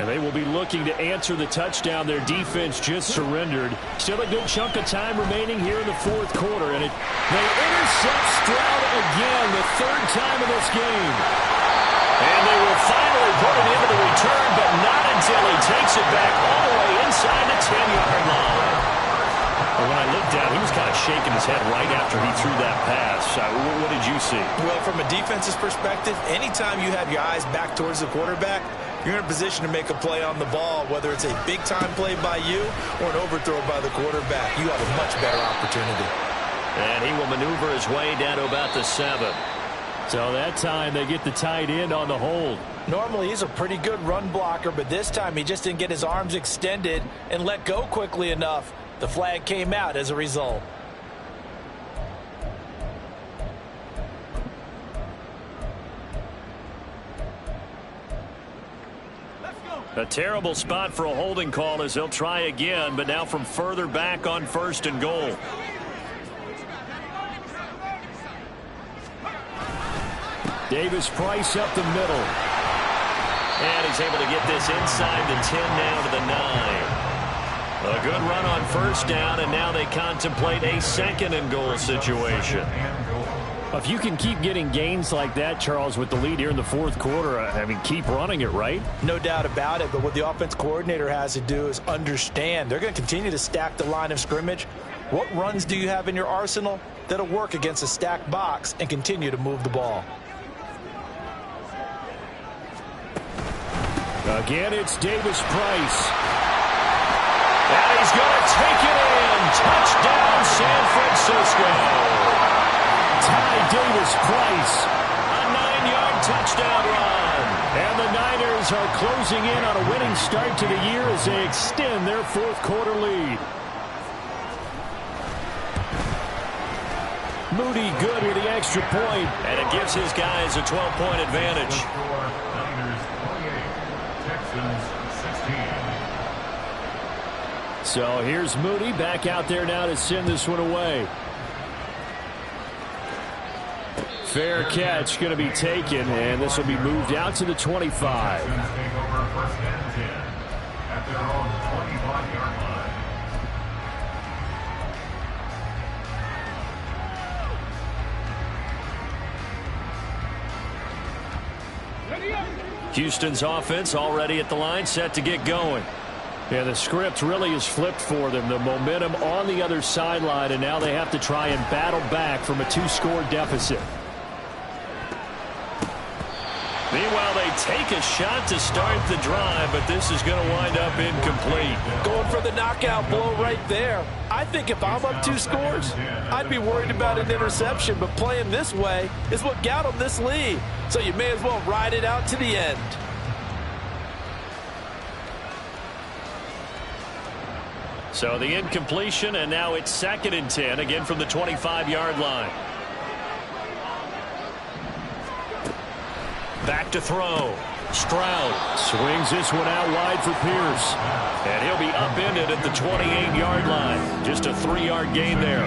And they will be looking to answer the touchdown their defense just surrendered. Still a good chunk of time remaining here in the fourth quarter. And they intercept Stroud again, the third time in this game. And they will finally put it into the return, but not until he takes it back all the way inside the 10-yard line. When I looked down, he was kind of shaking his head right after he threw that pass. What did you see? Well, from a defense's perspective, anytime you have your eyes back towards the quarterback, you're in a position to make a play on the ball, whether it's a big-time play by you or an overthrow by the quarterback. You have a much better opportunity. And he will maneuver his way down to about the 7. So that time they get the tight end on the hold. Normally he's a pretty good run blocker, but this time he just didn't get his arms extended and let go quickly enough. The flag came out as a result. A terrible spot for a holding call as they'll try again, but now from further back on 1st and goal. Davis-Price up the middle. And he's able to get this inside the 10 down to the 9. A good run on 1st down, and now they contemplate a 2nd and goal situation. If you can keep getting gains like that, Charles, with the lead here in the fourth quarter, I mean, keep running it, right? No doubt about it, but what the offense coordinator has to do is understand. They're going to continue to stack the line of scrimmage. What runs do you have in your arsenal that'll work against a stacked box and continue to move the ball? Again, it's Davis-Price. And he's going to take it in. Touchdown, San Francisco. Ty Davis-Price. A 9-yard touchdown run. And the Niners are closing in on a winning start to the year as they extend their fourth quarter lead. Moody good with the extra point. And it gives his guys a 12-point advantage. Niners 28, Texans 16. So here's Moody back out there now to send this one away. Fair catch going to be taken, and this will be moved out to the 25. Texans take over 1st and 10 at their own 25-yard line. Houston's offense already at the line, set to get going. Yeah, the script really is flipped for them. The momentum on the other sideline, and now they have to try and battle back from a 2-score deficit. Meanwhile, they take a shot to start the drive, but this is going to wind up incomplete. Going for the knockout blow right there. I think if I'm up 2 scores, I'd be worried about an interception, but playing this way is what got them this lead. So you may as well ride it out to the end. So the incompletion, and now it's 2nd and 10, again from the 25-yard line. Back to throw. Stroud swings this one out wide for Pierce. And he'll be upended at the 28-yard line. Just a 3-yard gain there.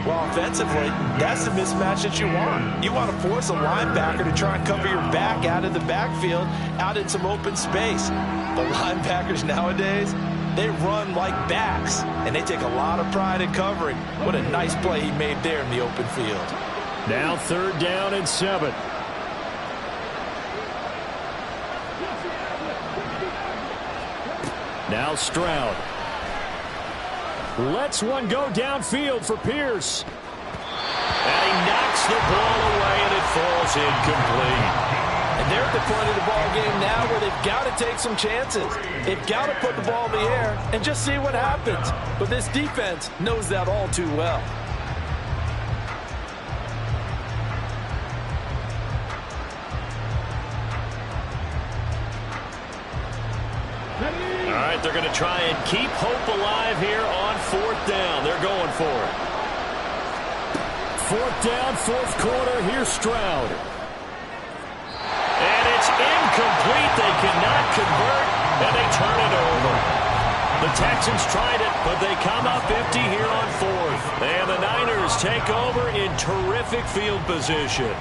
Well, offensively, that's the mismatch that you want. You want to force a linebacker to try and cover your back out of the backfield, out in some open space. The linebackers nowadays, they run like backs, and they take a lot of pride in covering. What a nice play he made there in the open field. Now 3rd down and 7. Now Stroud. Lets one go downfield for Pierce. And he knocks the ball away, and it falls incomplete. And they're at the point of the ball game now where they've got to take some chances. They've got to put the ball in the air and just see what happens. But this defense knows that all too well. All right, they're going to try and keep hope alive here on 4th down. They're going for it. 4th down, 4th quarter. Here's Stroud. And it's incomplete. They cannot convert, and they turn it over. The Texans tried it, but they come up empty here on 4th. And the Niners take over in terrific field position.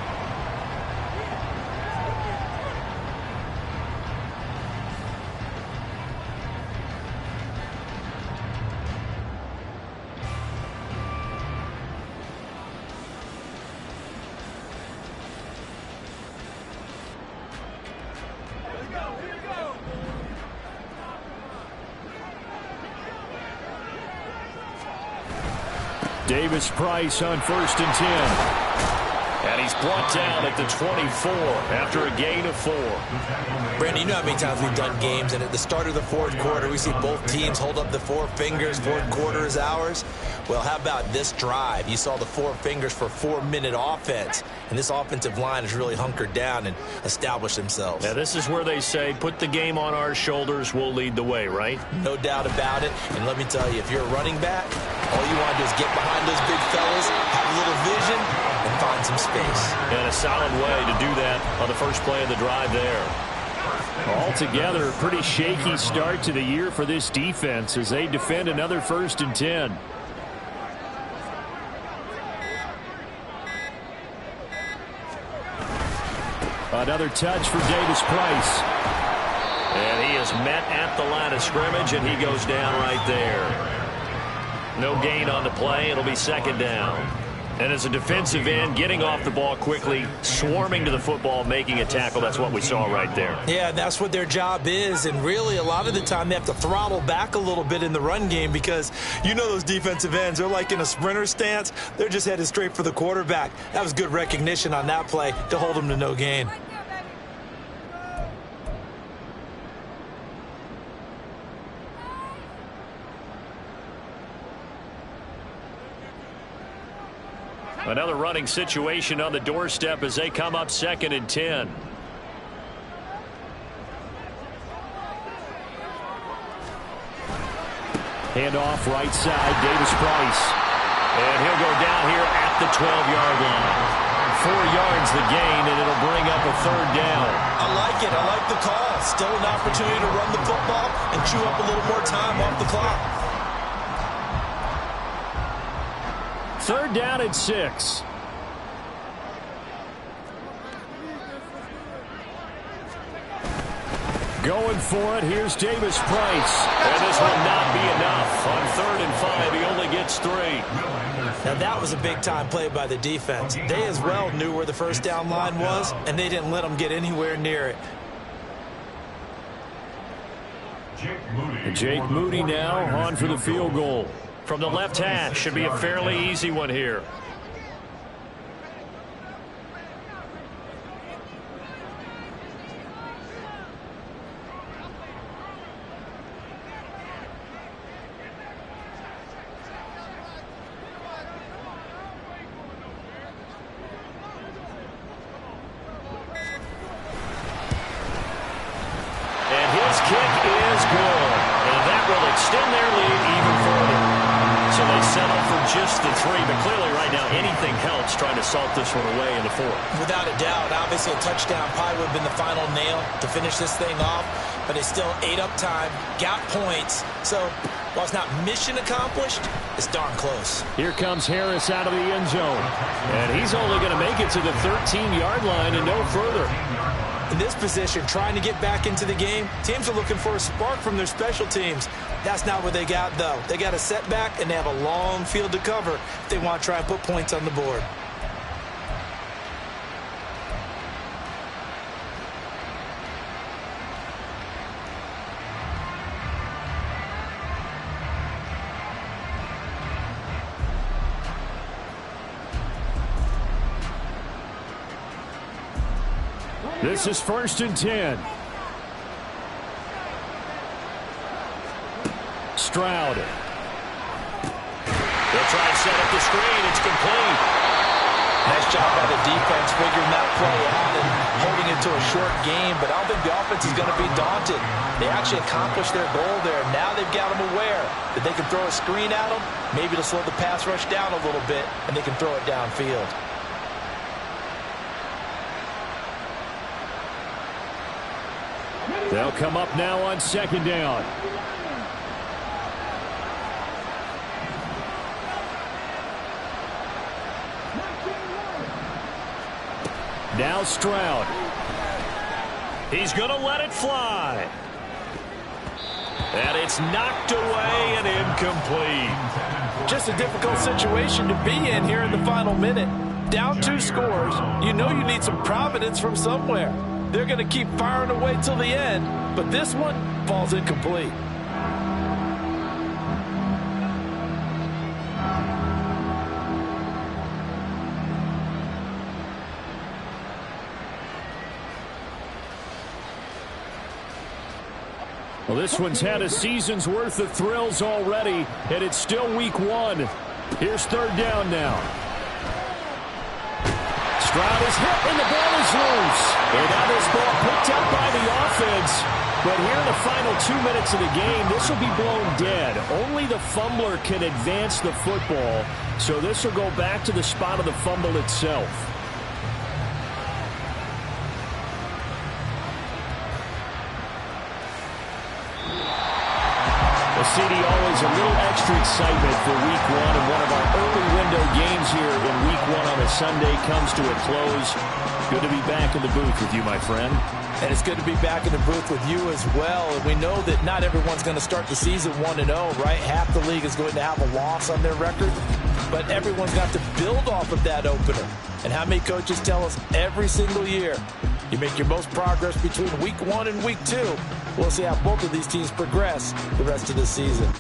Davis Price on 1st and 10. And he's brought down at the 24 after a gain of 4. Brandon, you know how many times we've done games, and at the start of the fourth quarter, we see both teams hold up the 4 fingers, fourth quarter is ours. Well, how about this drive? You saw the 4 fingers for 4-minute offense, and this offensive line has really hunkered down and established themselves. Now, this is where they say, put the game on our shoulders, we'll lead the way, right? No doubt about it, and let me tell you, if you're a running back, all you want to do is get behind those big fellas, have a little vision, and find some space. And a solid way to do that on the first play of the drive there. Altogether, a pretty shaky start to the year for this defense as they defend another 1st and 10. Another touch for Davis Price. And he is met at the line of scrimmage, and he goes down right there. No gain on the play. It'll be 2nd down. And as a defensive end, getting off the ball quickly, swarming to the football, making a tackle, that's what we saw right there. Yeah, that's what their job is, and really a lot of the time they have to throttle back a little bit in the run game because you know those defensive ends, they're like in a sprinter stance. They're just headed straight for the quarterback. That was good recognition on that play to hold them to no gain. Another running situation on the doorstep as they come up 2nd and 10. Handoff right side, Davis Price. And he'll go down here at the 12-yard line. 4 yards the gain, and it'll bring up a 3rd down. I like it. I like the call. Still an opportunity to run the football and chew up a little more time off the clock. 3rd down and 6. Going for it. Here's Davis Price. And this will not be enough. On 3rd and 5, he only gets 3. Now, that was a big-time play by the defense. They as well knew where the first down line was, and they didn't let them get anywhere near it. Jake Moody now on for the field goal. From the left hash, should be a fairly easy one here. And his kick is good. And that will extend their lead even further. So they settle for just the 3, but clearly right now anything helps trying to salt this one away in the 4th. Without a doubt, obviously a touchdown probably would have been the final nail to finish this thing off, but they still ate up time, got points. So while it's not mission accomplished, it's darn close. Here comes Harris out of the end zone, and he's only going to make it to the 13-yard line and no further. In this position, trying to get back into the game, teams are looking for a spark from their special teams. That's not what they got, though. They got a setback, and they have a long field to cover if they want to try and put points on the board. This is 1st and 10. Stroud. They'll try and set up the screen. It's complete. Nice job by the defense figuring that play out and holding it to a short game, but I don't think the offense is going to be daunted. They actually accomplished their goal there. Now they've got them aware that they can throw a screen at them, maybe to slow the pass rush down a little bit, and they can throw it downfield. They'll come up now on 2nd down. Now Stroud. He's going to let it fly. And it's knocked away and incomplete. Just a difficult situation to be in here in the final minute. Down 2 scores. You know you need some providence from somewhere. They're going to keep firing away till the end, but this one falls incomplete. Well, this one's had a season's worth of thrills already, and it's still week 1. Here's third down now. Stroud is hit, and the ball is loose. And now this ball picked up by the offense. But here in the final 2 minutes of the game, this will be blown dead. Only the fumbler can advance the football, so this will go back to the spot of the fumble itself. CD, always a little extra excitement for week 1, and one of our early window games here in week 1 on a Sunday comes to a close. Good to be back in the booth with you, my friend. And it's good to be back in the booth with you as well. And we know that not everyone's going to start the season 1-0, right? Half the league is going to have a loss on their record, but everyone's got to build off of that opener. And how many coaches tell us every single year, you make your most progress between week 1 and week 2. We'll see how both of these teams progress the rest of the season.